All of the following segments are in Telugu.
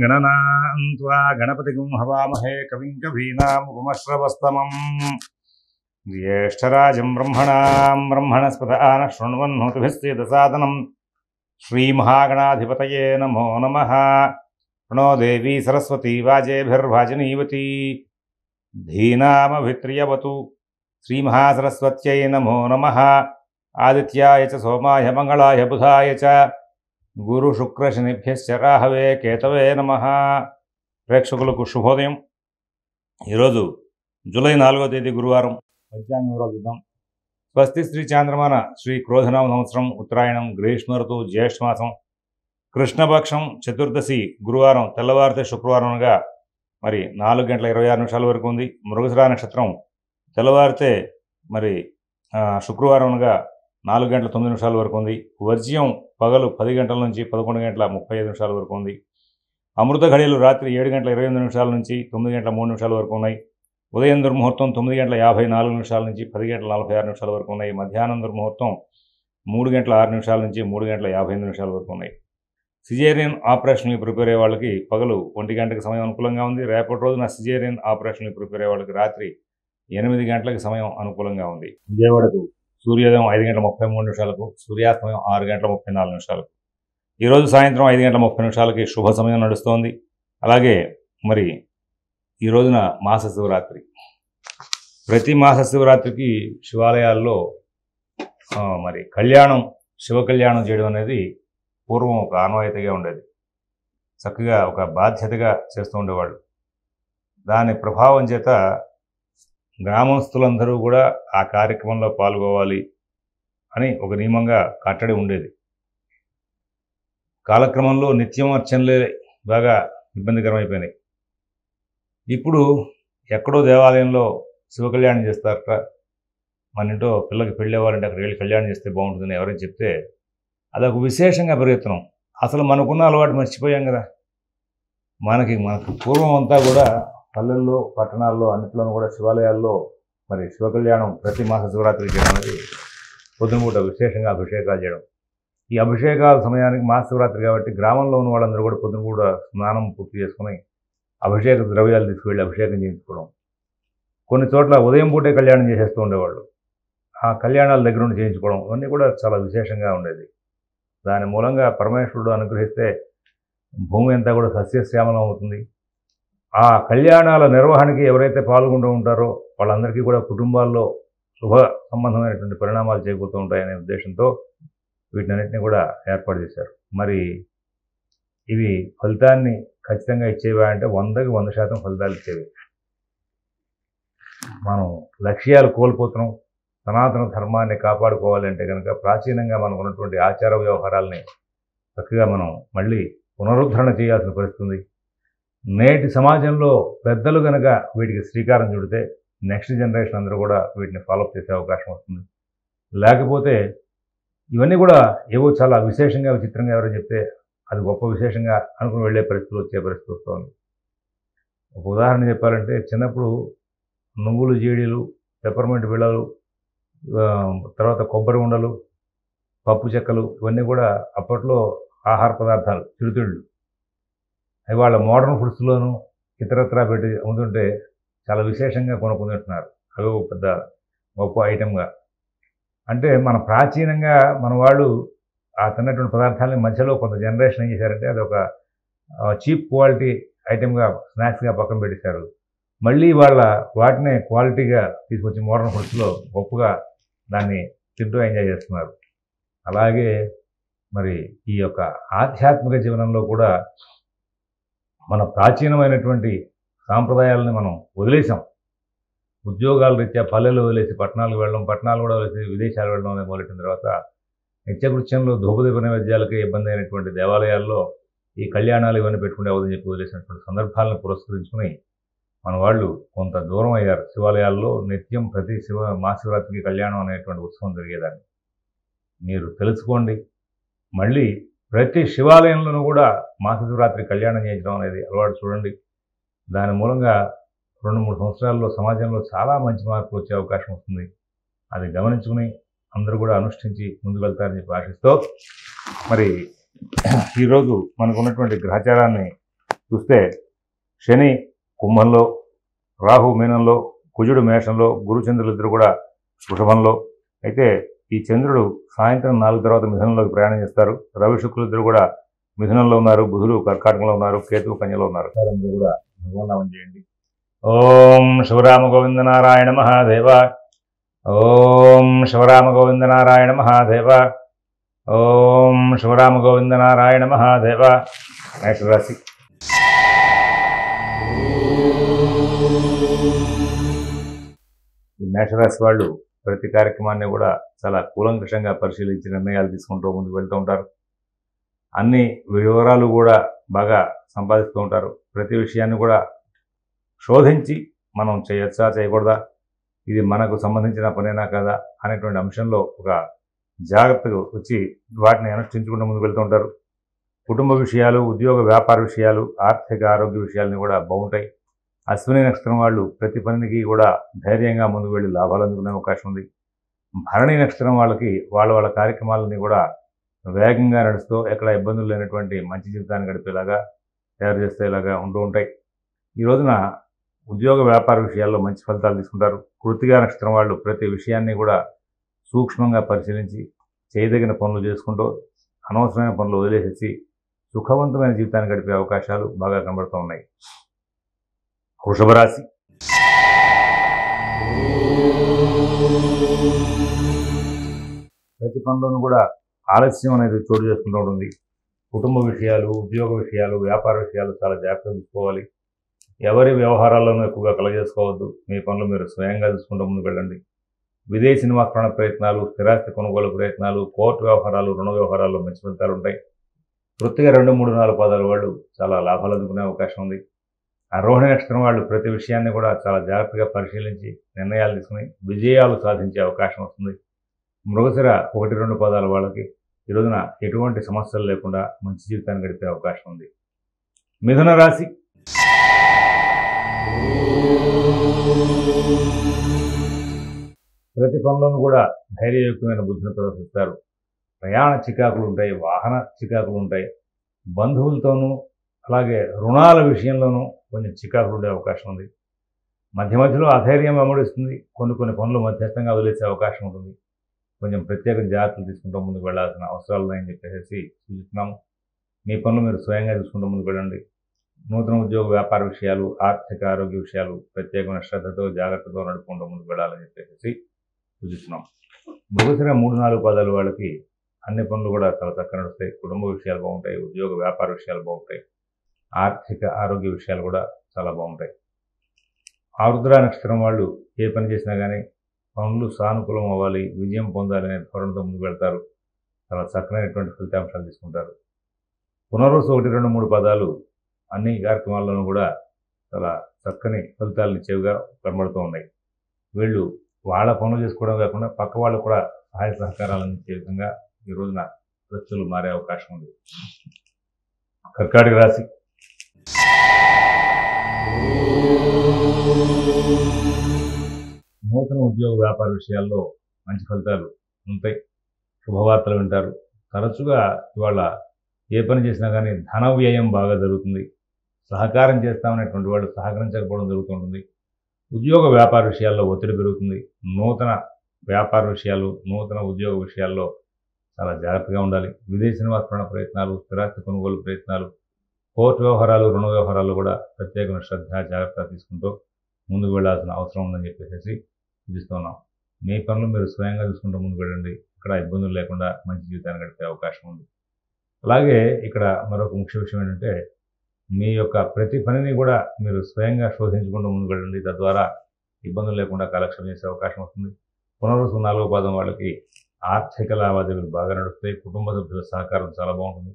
गणनां त्वा गणपतिं हवामहे कविं कवीनामुपमश्रवस्तमम् ज्येष्ठराजं ब्रह्मणस्पत आनः शृण्वन्नोतिभिस्तेदसादनं श्रीमहागणाधिपतये नमो नमः। प्रणो देवी सरस्वती वाजेभिर्वाजनीवती धीनामभित्रियवतु श्रीमहासरस्वत्यै नमो नमः। आदित्याय च सोमाय मंगलाय बुधाय च गुरुशुक्रशनिभ्यश्च राहवे केतवे नमः। ప్రేక్షకులకు శుభోదయం। ఈరోజు జూలై 4వ తేదీ గురువారం పంచాంగ వివరాలు చూద్దాం। స్వస్తి శ్రీ చాంద్రమాన శ్రీ క్రోధనామ సంవత్సరం ఉత్తరాయణం గ్రీష్మ ఋతువు జ్యేష్ఠమాసం కృష్ణపక్షం చతుర్దశి గురువారం తెల్లవారితే శుక్రవారంగా మరి 4:26 వరకు ఉంది। మృగశిర నక్షత్రం తెల్లవారితే మరి శుక్రవారంగా 4:09 వరకు ఉంది। వర్జ్యం పగలు 10 గంటల నుంచి 11:35 వరకు ఉంది। అమృత ఘడియలు రాత్రి 7:28 నుంచి 9:03 వరకు ఉన్నాయి। ఉదయం దుర్ముహూర్తం 9:54 నుంచి 10:46 వరకు ఉన్నాయి। మధ్యాహ్నం దుర్ముహూర్తం 3:06 నుంచి 3:55 వరకు ఉన్నాయి। సిజేరియన్ ఆపరేషన్కి ప్రిపేర్ అయ్యే వాళ్ళకి పగలు 1 గంటకి సమయం అనుకూలంగా ఉంది। రేపటి రోజున సిజేరియన్ ఆపరేషన్కి ప్రిపేర్ అయ్యే వాళ్ళకి రాత్రి 8 గంటలకు సమయం అనుకూలంగా ఉంది। విజయవాడకు సూర్యోదయం 5:33, సూర్యాస్తమయం 6:34। ఈరోజు సాయంత్రం 5:30 శుభ సమయం నడుస్తోంది। అలాగే మరి ఈ రోజున మాస శివరాత్రి। ప్రతి మాస శివరాత్రికి శివాలయాల్లో మరి కళ్యాణం, శివ కళ్యాణం చేయడం అనేది పూర్వం ఒక ఆనవాయితీగా ఉండేది। చక్కగా ఒక బాధ్యతగా చేస్తూ ఉండేవాళ్ళు। దాని ప్రభావం చేత గ్రామస్తులందరూ కూడా ఆ కార్యక్రమంలో పాల్గొవాలి అని ఒక నియమంగా కట్టడి ఉండేది। కాలక్రమంలో నిత్యం అర్చనలే బాగా ఇబ్బందికరమైపోయినాయి। ఇప్పుడు ఎక్కడో దేవాలయంలో శివ కళ్యాణం చేస్తారట, మన ఇంట్లో పిల్లకి పెళ్ళి అవ్వాలంటే అక్కడికి వెళ్ళి కళ్యాణం చేస్తే బాగుంటుందని ఎవరైనా చెప్తే అదొక విశేషంగా పెరుగుతున్నాం। అసలు మనకున్న అలవాటు మర్చిపోయాం కదా। మనకి పూర్వం అంతా కూడా పల్లెల్లో, పట్టణాల్లో అన్నింటిలోనూ కూడా శివాలయాల్లో మరి శివ కళ్యాణం ప్రతి మాస శివరాత్రి చేయడం అనేది పొద్దునపూట విశేషంగా అభిషేకాలు చేయడం। ఈ అభిషేకాల సమయానికి మాస శివరాత్రి కాబట్టి గ్రామంలో ఉన్న వాళ్ళందరూ కూడా పొద్దునపూట స్నానం పూర్తి చేసుకుని అభిషేక ద్రవ్యాలు తీసుకువెళ్ళి అభిషేకం చేయించుకోవడం। కొన్ని చోట్ల ఉదయం పూటే కళ్యాణం చేసేస్తూ ఉండేవాళ్ళు, ఆ కళ్యాణాల దగ్గర నుండి చేయించుకోవడం, ఇవన్నీ కూడా చాలా విశేషంగా ఉండేది। దాని మూలంగా పరమేశ్వరుడు అనుగ్రహిస్తే భూమి అంతా కూడా సస్యశ్యామలం అవుతుంది। ఆ కళ్యాణాల నిర్వహణకి ఎవరైతే పాల్గొంటూ ఉంటారో వాళ్ళందరికీ కూడా కుటుంబాల్లో శుభ సంబంధమైనటువంటి పరిణామాలు చేకూరుతూ ఉంటాయనే ఉద్దేశంతో వీటినన్నింటినీ కూడా ఏర్పాటు చేశారు। మరి ఇవి ఫలితాన్ని ఖచ్చితంగా ఇచ్చేవా అంటే 100కి 100% ఫలితాలు ఇచ్చేవి। మనం లక్ష్యాలు కోల్పోతున్నాం। సనాతన ధర్మాన్ని కాపాడుకోవాలంటే కనుక ప్రాచీనంగా మనకు ఉన్నటువంటి ఆచార వ్యవహారాలని చక్కగా మనం మళ్ళీ పునరుద్ధరణ చేయాల్సిన పరిస్థితి ఉంది। నేటి సమాజంలో పెద్దలు కనుక వీటికి శ్రీకారం చుడితే నెక్స్ట్ జనరేషన్ అందరూ కూడా వీటిని ఫాలోఅప్ చేసే అవకాశం వస్తుంది। లేకపోతే ఇవన్నీ కూడా ఏవో చాలా విశేషంగా విచిత్రంగా ఎవరో చెప్తే అది గొప్ప విశేషంగా అనుకుని వెళ్ళే పరిస్థితులు వచ్చే పరిస్థితి వస్తుంది। ఒక ఉదాహరణ చెప్పాలంటే చిన్నప్పుడు నువ్వులు, జీడీలు, పెప్పర్మెంట్ బిళ్ళలు, తర్వాత కొబ్బరి ఉండలు, పప్పు చెక్కలు, ఇవన్నీ కూడా అప్పట్లో ఆహార పదార్థాలు, చిరుతిళ్ళు। అవి వాళ్ళ మోడర్న్ ఫుడ్స్లోనూ ఇతరత్రా పెట్టి అమ్ముతుంటే చాలా విశేషంగా కొనుక్కుంటున్నారు। అవి ఒక పెద్ద గొప్ప ఐటెంగా। అంటే మన ప్రాచీనంగా మన వాళ్ళు ఆ తిన్నటువంటి పదార్థాలని మధ్యలో కొంత జనరేషన్ ఏం చేశారంటే అది ఒక చీప్ క్వాలిటీ ఐటెంగా, స్నాక్స్గా పక్కన పెట్టేశారు। మళ్ళీ వాటినే క్వాలిటీగా తీసుకొచ్చి మోడర్న్ ఫుడ్స్లో గొప్పగా దాన్ని తింటూ ఎంజాయ్ చేస్తున్నారు। అలాగే మరి ఈ యొక్క ఆధ్యాత్మిక జీవనంలో కూడా మన ప్రాచీనమైనటువంటి సాంప్రదాయాలని మనం వదిలేసాం। ఉద్యోగాల రీత్యా పల్లెలు వదిలేసి పట్టణాలకు వెళ్ళడం, పట్టణాలు కూడా వదిలేసి విదేశాలు వెళ్ళడం అనేది మొదలెట్టిన తర్వాత నిత్యకృత్యంలో ధూపదీప నైవేద్యాలకి ఇబ్బంది అయినటువంటి దేవాలయాల్లో ఈ కళ్యాణాలు ఇవన్నీ పెట్టుకుంటే అవదని చెప్పి వదిలేసినటువంటి సందర్భాలను పురస్కరించుకుని మన వాళ్ళు కొంత దూరం అయ్యారు। శివాలయాల్లో నిత్యం ప్రతి మహాశివరాత్రికి కళ్యాణం అనేటువంటి ఉత్సవం జరిగేదాన్ని మీరు తెలుసుకోండి। మళ్ళీ ప్రతి శివాలయంలోనూ కూడా మాస శివరాత్రి కళ్యాణం చేయించడం అనేది అలవాటు చూడండి। దాని మూలంగా 2-3 సంవత్సరాల్లో సమాజంలో చాలా మంచి మార్పులు వచ్చే అవకాశం వస్తుంది। అది గమనించుకుని అందరూ కూడా అనుష్ఠించి ముందుకు వెళ్తారని చెప్పి ఆశిస్తూ మరి ఈరోజు మనకు ఉన్నటువంటి గ్రహచారాన్ని చూస్తే శని కుంభంలో, రాహు మీనంలో, కుజుడు మేషంలో, గురుచంద్రులు ఇద్దరు కూడా వృషభంలో. అయితే ఈ చంద్రుడు సాయంత్రం 4 తర్వాత మిథునంలోకి ప్రయాణం చేస్తారు. రవి శుక్రులు ఇద్దరు కూడా మిథునంలో ఉన్నారు, బుధుడు కర్కాటకంలో ఉన్నారు, కేతువు కన్యలో ఉన్నారు. అందరూ కూడా భగవన్నామం చేయండి. ఓం శివరామ గోవింద నారాయణ మహాదేవ. ఓం శివరామ గోవింద నారాయణ మహాదేవ. ఓం శివరామ గోవింద నారాయణ మహాదేవ. మేషరాశి. ఈ మేషరాశి వాళ్ళు ప్రతి కార్యక్రమాన్ని కూడా చాలా కూలంకషంగా పరిశీలించి నిర్ణయాలు తీసుకుంటూ ముందుకు వెళ్తూ ఉంటారు. అన్ని వివరాలు కూడా బాగా సంపాదిస్తూ ఉంటారు. ప్రతి విషయాన్ని కూడా శోధించి మనం చేయొచ్చా చేయకూడదా, ఇది మనకు సంబంధించిన పనేనా కదా అనేటువంటి అంశంలో ఒక జాగ్రత్తగా వచ్చి వాటిని అనుష్ఠించుకుంటూ ముందుకు వెళ్తూ ఉంటారు. కుటుంబ విషయాలు, ఉద్యోగ వ్యాపార విషయాలు, ఆర్థిక ఆరోగ్య విషయాలని కూడా బాగుంటాయి. అశ్విని నక్షత్రం వాళ్ళు ప్రతి పనికి కూడా ధైర్యంగా ముందుకు వెళ్ళి లాభాలు అందుకునే అవకాశం ఉంది. భరణి నక్షత్రం వాళ్ళకి వాళ్ళ కార్యక్రమాలని కూడా వేగంగా నడుస్తూ ఎక్కడ ఇబ్బందులు లేనటువంటి మంచి జీవితాన్ని గడిపేలాగా తయారు చేసేలాగా ఉంటూ ఉంటాయి. ఈ రోజున ఉద్యోగ వ్యాపార విషయాల్లో మంచి ఫలితాలు తీసుకుంటారు. కృత్తికా నక్షత్రం వాళ్ళు ప్రతి విషయాన్ని కూడా సూక్ష్మంగా పరిశీలించి చేయదగిన పనులు చేసుకుంటూ అనవసరమైన పనులు వదిలేసేసి సుఖవంతమైన జీవితాన్ని గడిపే అవకాశాలు బాగా కనబడుతూ ఉన్నాయి. వృషభ రాశి. ప్రతి పనులను కూడా ఆలస్యం అనేది చోటు చేసుకుంటూ ఉంటుంది. కుటుంబ విషయాలు, ఉద్యోగ విషయాలు, వ్యాపార విషయాలు చాలా జాగ్రత్తగా చూసుకోవాలి. ఎవరి వ్యవహారాల్లోనూ ఎక్కువగా కలగజేసుకోవద్దు. మీ పనులు మీరు స్వయంగా చూసుకుంటూ ముందుకు వెళ్ళండి. విదేశీ నివాస ప్రయత్నాలు, స్థిరాస్తి కొనుగోలు ప్రయత్నాలు, కోర్టు వ్యవహారాలు, రుణ వ్యవహారాల్లో మంచి ఫలితాలు ఉంటాయి. వృత్తిగా 2, 3, 4 పాదాల వాళ్ళు చాలా లాభాలు అందుకునే అవకాశం ఉంది. ఆ రోహిణి నక్షత్రం వాళ్ళు ప్రతి విషయాన్ని కూడా చాలా జాగ్రత్తగా పరిశీలించి నిర్ణయాలు తీసుకుని విజయాలు సాధించే అవకాశం వస్తుంది. మృగశిర 1, 2 పాదాల వాళ్ళకి ఈ రోజున ఎటువంటి సమస్యలు లేకుండా మంచి జీవితాన్ని గడిపే అవకాశం ఉంది. మిథున రాశి. ప్రతి పనులను కూడా ధైర్యయుక్తమైన బుద్ధిని ప్రదర్శిస్తారు. ప్రయాణ చికాకులు ఉంటాయి, వాహన చికాకులు ఉంటాయి. బంధువులతోనూ అలాగే రుణాల విషయంలోనూ కొంచెం చికాకులు ఉండే అవకాశం ఉంది. మధ్య మధ్యలో అధైర్యం వెంబడిస్తుంది. కొన్ని పనులు మధ్యస్థంగా వదిలేసే అవకాశం ఉంటుంది. కొంచెం ప్రత్యేక జాగ్రత్తలు తీసుకుంటూ ముందుకు వెళ్లాల్సిన అవసరాలు ఉన్నాయని చెప్పేసి సూచిస్తున్నాము. మీ పనులు మీరు స్వయంగా చూసుకుంటూ ముందుకు వెళ్ళండి. నూతన ఉద్యోగ వ్యాపార విషయాలు, ఆర్థిక ఆరోగ్య విషయాలు ప్రత్యేకమైన శ్రద్ధతో జాగ్రత్తతో నడుపుకుంటూ ముందుకు వెళ్ళాలని చెప్పేసి సూచిస్తున్నాం. మృగశిర 3, 4 పాదాలు వాళ్ళకి అన్ని పనులు కూడా చాలా చక్కగా నడుస్తాయి. కుటుంబ విషయాలు బాగుంటాయి, ఉద్యోగ వ్యాపార విషయాలు బాగుంటాయి, ఆర్థిక ఆరోగ్య విషయాలు కూడా చాలా బాగుంటాయి. ఆరుద్ర నక్షత్రం వాళ్ళు ఏ పని చేసినా కానీ పనులు సానుకూలం అవ్వాలి, విజయం పొందాలి అనే ధోరణితో ముందుకు వెళ్తారు. చాలా చక్కనైనటువంటి ఫలితాంశాలు తీసుకుంటారు. పునర్వసు 1, 2, 3 పాదాలు అన్ని కార్యక్రమాల్లోనూ కూడా చాలా చక్కని ఫలితాలను ఇచ్చేవిగా కనబడుతూ ఉన్నాయి. వీళ్ళు వాళ్ళ పనులు చేసుకోవడం కాకుండా పక్క వాళ్ళు కూడా సహాయ సహకారాలు అందించే విధంగా ఈ రోజున పరిస్థితులు మారే అవకాశం ఉంది. కర్కాటక రాశి. నూతన ఉద్యోగ వ్యాపార విషయాల్లో మంచి ఫలితాలు ఉంటాయి. శుభవార్తలు వింటారు. తరచుగా ఇవాళ ఏ పని చేసినా కానీ ధన వ్యయం బాగా జరుగుతుంది. సహకారం చేస్తామనేటువంటి వాళ్ళు సహకరించకపోవడం జరుగుతుంటుంది. ఉద్యోగ వ్యాపార విషయాల్లో ఒత్తిడి పెరుగుతుంది. నూతన వ్యాపార విషయాలు, నూతన ఉద్యోగ విషయాల్లో చాలా జాగ్రత్తగా ఉండాలి. విదేశీ నివాస ప్రయత్నాలు, స్థిరాస్తి కొనుగోలు ప్రయత్నాలు, కోర్టు వ్యవహారాలు, రుణ వ్యవహారాలు కూడా ప్రత్యేకమైన శ్రద్ధ జాగ్రత్త తీసుకుంటూ ముందుకు వెళ్లాల్సిన అవసరం ఉందని చెప్పేసి సూచిస్తున్నాం. మీ పనులు మీరు స్వయంగా చూసుకుంటూ ముందుకు వెళ్ళండి. ఇక్కడ ఇబ్బందులు లేకుండా మంచి జీవితాన్ని గడిపే అవకాశం ఉంది. అలాగే ఇక్కడ మరొక ముఖ్య విషయం ఏంటంటే మీ యొక్క ప్రతి పనిని కూడా మీరు స్వయంగా శోధించుకుంటూ ముందుకు వెళ్ళండి. తద్వారా ఇబ్బందులు లేకుండా కాలక్షేపం చేసే అవకాశం వస్తుంది. పునర్వసు 4వ పాదం వాళ్ళకి ఆర్థిక లావాదేవీలు బాగా నడుస్తాయి. కుటుంబ సభ్యుల సహకారం చాలా బాగుంటుంది.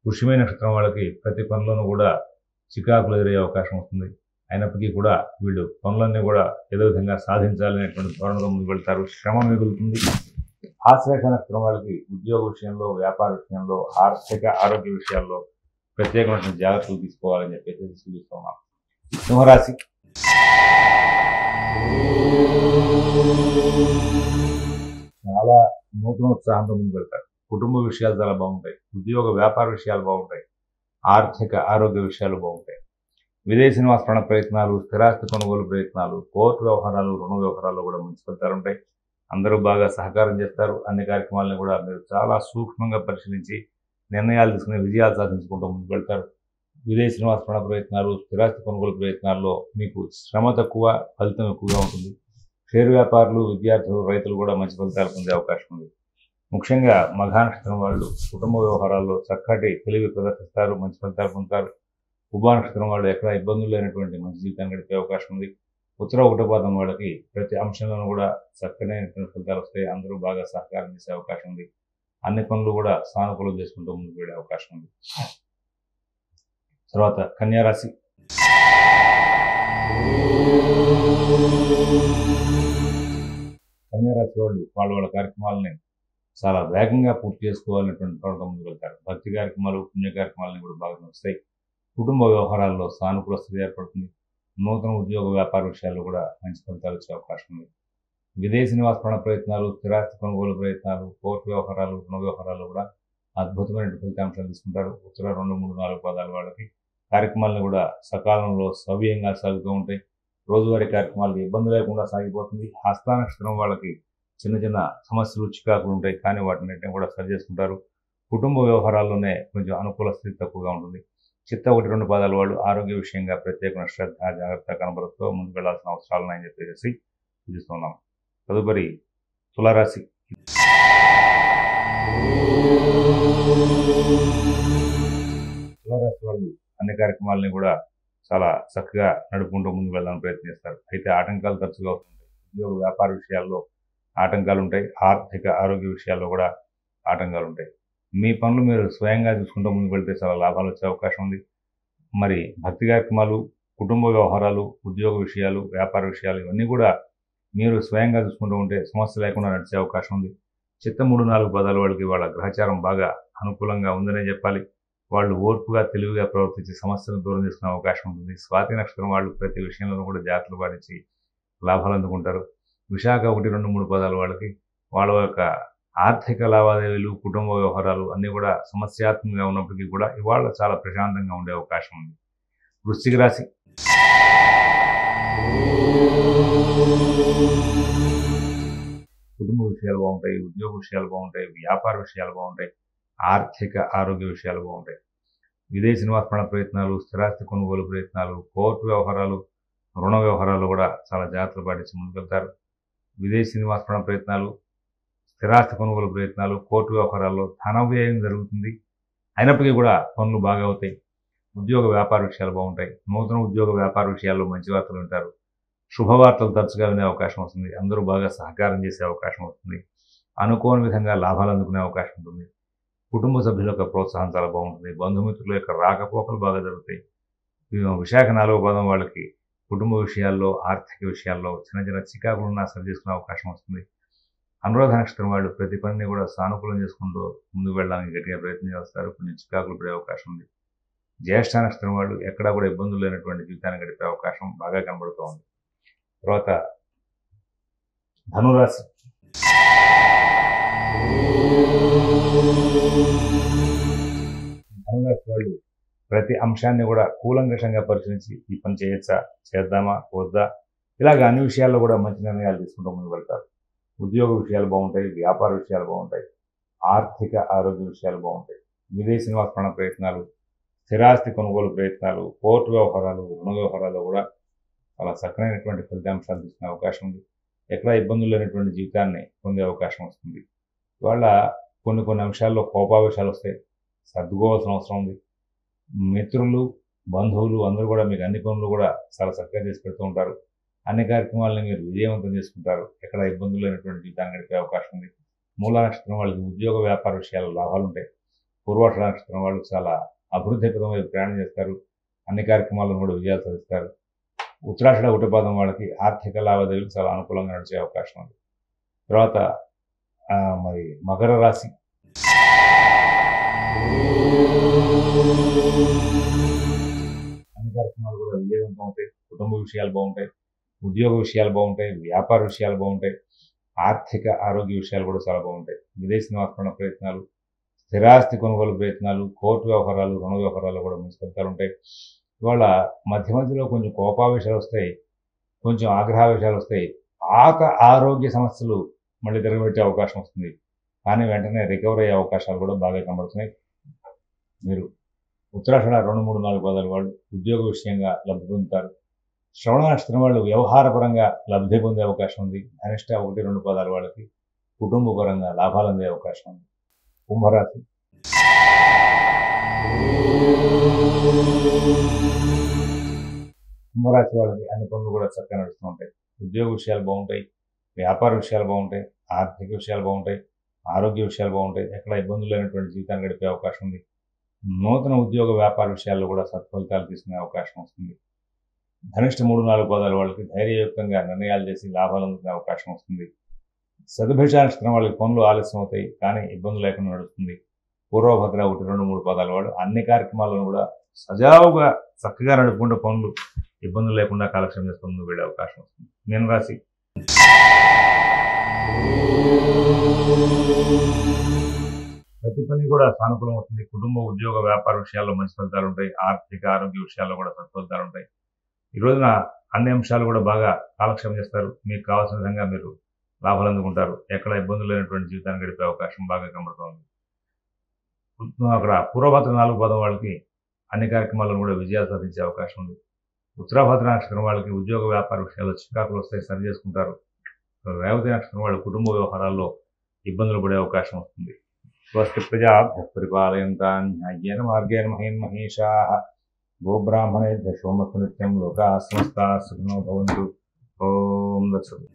పుష్యమి నక్షత్రం వాళ్ళకి ప్రతి పనిలోనూ కూడా చికాకులు ఎదురయ్యే అవకాశం వస్తుంది. అయినప్పటికీ కూడా వీళ్ళు పనులన్నీ కూడా ఏదో విధంగా సాధించాలనేటువంటి ధోరణిలో ముందుకు వెళ్తారు. శ్రమ మిగులుతుంది. ఆశ్లేష నక్షత్రం వాళ్ళకి ఉద్యోగ విషయంలో, వ్యాపార విషయంలో, ఆర్థిక ఆరోగ్య విషయాల్లో ప్రత్యేకమైన జాగ్రత్తలు తీసుకోవాలని చెప్పేసి సూచిస్తున్నాం. సింహరాశి. చాలా నూతన ఉత్సాహంతో ముందుకు వెళ్తారు. కుటుంబ విషయాలు చాలా బాగుంటాయి. ఉద్యోగ వ్యాపార విషయాలు బాగుంటాయి. ఆర్థిక ఆరోగ్య విషయాలు బాగుంటాయి. విదేశీ నివాస ప్రయత్నాలు, స్థిరాస్తి కొనుగోలు ప్రయత్నాలు, కోర్టు వ్యవహారాలు, రుణ వ్యవహారాల్లో కూడా మంచి ఫలితాలు ఉంటాయి. అందరూ బాగా సహకారం చేస్తారు. అన్ని కార్యక్రమాలను కూడా మీరు చాలా సూక్ష్మంగా పరిశీలించి నిర్ణయాలు తీసుకుని విజయాలు సాధించుకుంటూ ముందుకు వెళ్తారు. విదేశీ నివాస ప్రయత్నాలు, స్థిరాస్తి కొనుగోలు ప్రయత్నాల్లో మీకు శ్రమ తక్కువ, ఫలితం ఎక్కువగా ఉంటుంది. షేర్ వ్యాపారులు, విద్యార్థులు, రైతులు కూడా మంచి ఫలితాలు పొందే అవకాశం ఉంది. ముఖ్యంగా మఘా నక్షత్రం వాళ్ళు కుటుంబ వ్యవహారాల్లో చక్కటి తెలివి ప్రదర్శిస్తారు, మంచి ఫలితాలు పొందుతారు. ఉభా నక్షత్రం వాళ్ళు ఎక్కడ ఇబ్బందులు లేనటువంటి మంచి జీవితాన్ని గడిపే అవకాశం ఉంది. ఉత్తర ఒకటో పాదం వాళ్ళకి ప్రతి అంశంలోనూ కూడా చక్కనైనటువంటి ఫలితాలు వస్తాయి. అందరూ బాగా సహకారం చేసే అవకాశం ఉంది. అన్ని పనులు కూడా సానుకూలం చేసుకుంటూ ముందుకు వెళ్ళే అవకాశం ఉంది. తర్వాత కన్యారాశి. కన్యారాశి వాళ్ళు వాళ్ళ కార్యక్రమాలని చాలా వేగంగా పూర్తి చేసుకోవాలనేటువంటి ప్రవణత ముందుకు వెళ్తారు. భక్తి కార్యక్రమాలు, పుణ్య కార్యక్రమాలను కూడా బాగా నడుస్తాయి. కుటుంబ వ్యవహారాల్లో సానుకూల స్థితి ఏర్పడుతుంది. నూతన ఉద్యోగ వ్యాపార విషయాల్లో కూడా మంచి ఫలితాలు వచ్చే అవకాశం ఉంది. విదేశీ నివాస ప్రయత్నాలు, స్థిరాస్తి కొనుగోలు ప్రయత్నాలు, కోర్టు వ్యవహారాలు, రుణ వ్యవహారాలు కూడా అద్భుతమైన ఫలితాంశాలు తీసుకుంటారు. ఉత్తర 2, 3, 4 పాదాల వాళ్ళకి కార్యక్రమాలను కూడా సకాలంలో సవ్యంగా సాగుతూ ఉంటాయి. రోజువారీ కార్యక్రమాలకు ఇబ్బంది లేకుండా సాగిపోతుంది. హస్త నక్షత్రం వాళ్ళకి చిన్న చిన్న సమస్యలు, చికాకులు ఉంటాయి, కానీ వాటిని కూడా సరి చేసుకుంటారు. కుటుంబ వ్యవహారాల్లోనే కొంచెం అనుకూల స్థితి తక్కువగా ఉంటుంది. చిత్త 1, 2 పాదాల వాళ్ళు ఆరోగ్య విషయంగా ప్రత్యేకమైన శ్రద్ధ, జాగ్రత్త కనబరుస్తూ ముందుకు వెళ్లాల్సిన అవసరాలున్నాయని చెప్పేసి సూచిస్తున్నాం. తదుపరి తులారాశి. తులారాశి వాళ్ళు అన్ని కార్యక్రమాలని కూడా చాలా చక్కగా నడుపుకుంటూ ముందుకు వెళ్ళాలని ప్రయత్నిస్తారు. అయితే ఆటంకాలు తరచుగా వస్తుంటాయి. ఉద్యోగ వ్యాపార విషయాల్లో ఆటంకాలు ఉంటాయి. ఆర్థిక ఆరోగ్య విషయాల్లో కూడా ఆటంకాలు ఉంటాయి. మీ పనులు మీరు స్వయంగా చూసుకుంటూ ముందుకు వెళ్తే చాలా లాభాలు వచ్చే అవకాశం ఉంది. మరి భక్తి కార్యక్రమాలు, కుటుంబ వ్యవహారాలు, ఉద్యోగ విషయాలు, వ్యాపార విషయాలు ఇవన్నీ కూడా మీరు స్వయంగా చూసుకుంటూ ఉంటే సమస్య లేకుండా నడిచే అవకాశం ఉంది. చిత్త 3, 4 పదాల వాళ్ళకి వాళ్ళ గ్రహచారం బాగా అనుకూలంగా ఉందనే చెప్పాలి. వాళ్ళు ఓర్పుగా, తెలివిగా ప్రవర్తించి సమస్యలను దూరం చేసుకునే అవకాశం ఉంటుంది. స్వాతి నక్షత్రం వాళ్ళు ప్రతి విషయంలోనూ కూడా జాగ్రత్తలు పాటించి లాభాలు అందుకుంటారు. విశాఖ 1, 2, 3 పదాల వాళ్ళకి వాళ్ళ యొక్క ఆర్థిక లావాదేవీలు, కుటుంబ వ్యవహారాలు అన్నీ కూడా సమస్యాత్మకంగా ఉన్నప్పటికీ కూడా ఇవాళ చాలా ప్రశాంతంగా ఉండే అవకాశం ఉంది. వృశ్చిక రాశి. కుటుంబ విషయాలు బాగుంటాయి, ఉద్యోగ విషయాలు బాగుంటాయి, వ్యాపార విషయాలు బాగుంటాయి, ఆర్థిక ఆరోగ్య విషయాలు బాగుంటాయి. విదేశీ నివాస ప్రయత్నాలు, స్థిరాస్తి కొనుగోలు ప్రయత్నాలు, కోర్టు వ్యవహారాలు, రుణ వ్యవహారాలు కూడా చాలా జాగ్రత్తలు పాటించి ముందుకెళ్తారు. విదేశీ నివాస ప్రయత్నాలు, స్థిరాస్తి కొనుగోలు ప్రయత్నాలు, కోర్టు వ్యవహారాల్లో ధన వ్యయం జరుగుతుంది. అయినప్పటికీ కూడా పనులు బాగా అవుతాయి. ఉద్యోగ వ్యాపార విషయాలు బాగుంటాయి. నూతన ఉద్యోగ వ్యాపార విషయాల్లో మంచి వార్తలు వింటారు. శుభవార్తలు తరచుగా వినే అవకాశం వస్తుంది. అందరూ బాగా సహకారం చేసే అవకాశం వస్తుంది. అనుకోని విధంగా లాభాలు అందుకునే అవకాశం ఉంటుంది. కుటుంబ సభ్యుల యొక్క ప్రోత్సాహం చాలా బాగుంటుంది. బంధుమిత్రుల యొక్క రాకపోకలు బాగా జరుగుతాయి. విశాఖ 4వ పాదం వాళ్ళకి కుటుంబ విషయాల్లో, ఆర్థిక విషయాల్లో చిన్న చిన్న చికాకులున్నా సరి చేసుకునే అవకాశం వస్తుంది. అనురాధ నక్షత్రం వాళ్ళు ప్రతి పనిని కూడా సానుకూలం చేసుకుంటూ ముందుకు వెళ్ళడానికి గట్టిగా ప్రయత్నం చేస్తారు. కొంచెం చికాకులు పడే అవకాశం ఉంది. జ్యేష్ఠ నక్షత్రం వాళ్ళు ఎక్కడా కూడా ఇబ్బందులు లేనటువంటి జీవితాన్ని గడిపే అవకాశం బాగా కనబడుతూ ఉంది. తర్వాత ధనురాశి. ధనురాశి వాళ్ళు ప్రతి అంశాన్ని కూడా కూలంకషంగా పరిశీలించి ఈ పని చేయొచ్చా, చేద్దామా, వద్దా, ఇలాగ అన్ని విషయాల్లో కూడా మంచి నిర్ణయాలు తీసుకుంటూ ముందుకు వెళ్తారు. ఉద్యోగ విషయాలు బాగుంటాయి, వ్యాపార విషయాలు బాగుంటాయి, ఆర్థిక ఆరోగ్య విషయాలు బాగుంటాయి. విదేశీ నివాస ప్రయత్నాలు, స్థిరాస్తి కొనుగోలు ప్రయత్నాలు, కోర్టు వ్యవహారాలు, రుణ వ్యవహారాలు కూడా చాలా చక్కనైనటువంటి ఫలితాంశాలు తీసుకునే అవకాశం ఉంది. ఎక్కడ ఇబ్బందులు లేనటువంటి జీవితాన్ని పొందే అవకాశం వస్తుంది. ఇవాళ కొన్ని అంశాల్లో కోపావేశాలు వస్తాయి, సర్దుకోవాల్సిన అవసరం ఉంది. మిత్రులు, బంధువులు అందరూ కూడా మీకు అన్ని పనులు కూడా చాలా చక్కగా చేసి పెడుతూ ఉంటారు. అన్ని కార్యక్రమాలను మీరు విజయవంతం చేసుకుంటారు. ఎక్కడ ఇబ్బందులు లేనటువంటి జీవితాన్ని గడిపే అవకాశం ఉంది. మూలా నక్షత్రం వాళ్ళకి ఉద్యోగ వ్యాపార విషయాల్లో లాభాలు ఉంటాయి. పూర్వాషాఢ నక్షత్రం వాళ్ళు చాలా అభివృద్ధి పదం వైపు ప్రయాణం చేస్తారు. అన్ని కార్యక్రమాలను కూడా విజయాలు సాధిస్తారు. ఉత్తరాషాఢ 1వ పాదం వాళ్ళకి ఆర్థిక లావాదేవీలు చాలా అనుకూలంగా నడిచే అవకాశం ఉంది. తర్వాత మరి మకర రాశి. అన్ని కార్యక్రమాలు కూడా విజయవంతం అవుతాయి. కుటుంబ విషయాలు బాగుంటాయి, ఉద్యోగ విషయాలు బాగుంటాయి, వ్యాపార విషయాలు బాగుంటాయి, ఆర్థిక ఆరోగ్య విషయాలు కూడా చాలా బాగుంటాయి. విదేశీ నివాస ప్రయత్నాలు, స్థిరాస్తి కొనుగోలు ప్రయత్నాలు, కోర్టు వ్యవహారాలు, రుణ వ్యవహారాలు కూడా మంచి ఫలితాలు ఉంటాయి. ఇవాళ మధ్య మధ్యలో కొంచెం కోపావేశాలు వస్తాయి, కొంచెం ఆగ్రహావేశాలు వస్తాయి. ఆరోగ్య సమస్యలు మళ్ళీ తిరగబెట్టే అవకాశం వస్తుంది. కానీ వెంటనే రికవర్ అయ్యే అవకాశాలు కూడా బాగా కనబడుతున్నాయి. మీరు ఉత్తరాషాఢ 2, 3, 4 పాదాల వాళ్ళు ఉద్యోగ విషయంగా లబ్ధి పొందుతారు. శ్రవణ నక్షత్రం వాళ్ళు వ్యవహారపరంగా లబ్ధి పొందే అవకాశం ఉంది. ధనిష్ట 1, 2 పాదాల వాళ్ళకి కుటుంబ పరంగా లాభాలు అందే అవకాశం ఉంది. కుంభరాశి. కుంభరాశి వాళ్ళకి అన్ని పనులు కూడా చక్కగా నడుస్తూ ఉంటాయి. ఉద్యోగ విషయాలు బాగుంటాయి, వ్యాపార విషయాలు బాగుంటాయి, ఆర్థిక విషయాలు బాగుంటాయి, ఆరోగ్య విషయాలు బాగుంటాయి. ఎక్కడ ఇబ్బందులు లేనటువంటి జీవితాన్ని గడిపే అవకాశం ఉంది. నూతన ఉద్యోగ వ్యాపార విషయాల్లో కూడా సత్ఫలితాలు తీసుకునే అవకాశం వస్తుంది. ధనిష్ట 3, 4 పాదాల వాళ్ళకి ధైర్యయుక్తంగా నిర్ణయాలు చేసి లాభాలు అందుకునే అవకాశం వస్తుంది. శతభిష నక్షత్రం వాళ్ళకి పనులు ఆలస్యం అవుతాయి, కానీ ఇబ్బందులు లేకుండా నడుస్తుంది. పూర్వభద్ర 1, 2, 3 పాదాల వాళ్ళు అన్ని కార్యక్రమాలను కూడా సజావుగా చక్కగా నడుపుకుంటే పనులు ఇబ్బందులు లేకుండా కాలక్షేపం చేసుకుంటూ వెళ్ళే అవకాశం వస్తుంది. మీనరాశి. ప్రతి పని కూడా సానుకూలం అవుతుంది. కుటుంబ ఉద్యోగ వ్యాపార విషయాల్లో మంచి ఫలితాలు ఉంటాయి. ఆర్థిక ఆరోగ్య విషయాల్లో కూడా సత్ఫలితాలు ఉంటాయి. ఈ రోజున అన్ని అంశాలు కూడా బాగా కాలక్షేపం చేస్తారు. మీకు కావాల్సిన విధంగా మీరు లాభాలు అందుకుంటారు. ఎక్కడ ఇబ్బందులు లేనటువంటి జీవితాన్ని గడిపే అవకాశం బాగా కనబడుతుంది. అక్కడ పూర్వభద్ర 4 పాదం వాళ్ళకి అన్ని కార్యక్రమాలను కూడా విజయాలు సాధించే అవకాశం ఉంది. ఉత్తరాభద్ర నక్షత్రం వాళ్ళకి ఉద్యోగ వ్యాపార విషయాల్లో చికాకులు వస్తాయి, సరి చేసుకుంటారు. రేవతి నక్షత్రం వాళ్ళు కుటుంబ వ్యవహారాల్లో ఇబ్బందులు పడే అవకాశం వస్తుంది. స్వస్తి ప్రజాభ్యః పరిపాలయంతాం న్యాయేన మార్గేణ మహీన్మహీషాః గోబ్రాహ్మణేభ్యః శుభమస్తు నిత్యం లోకాః సమస్తాః సుఖినో భవంతు. ఓం దత్సతు.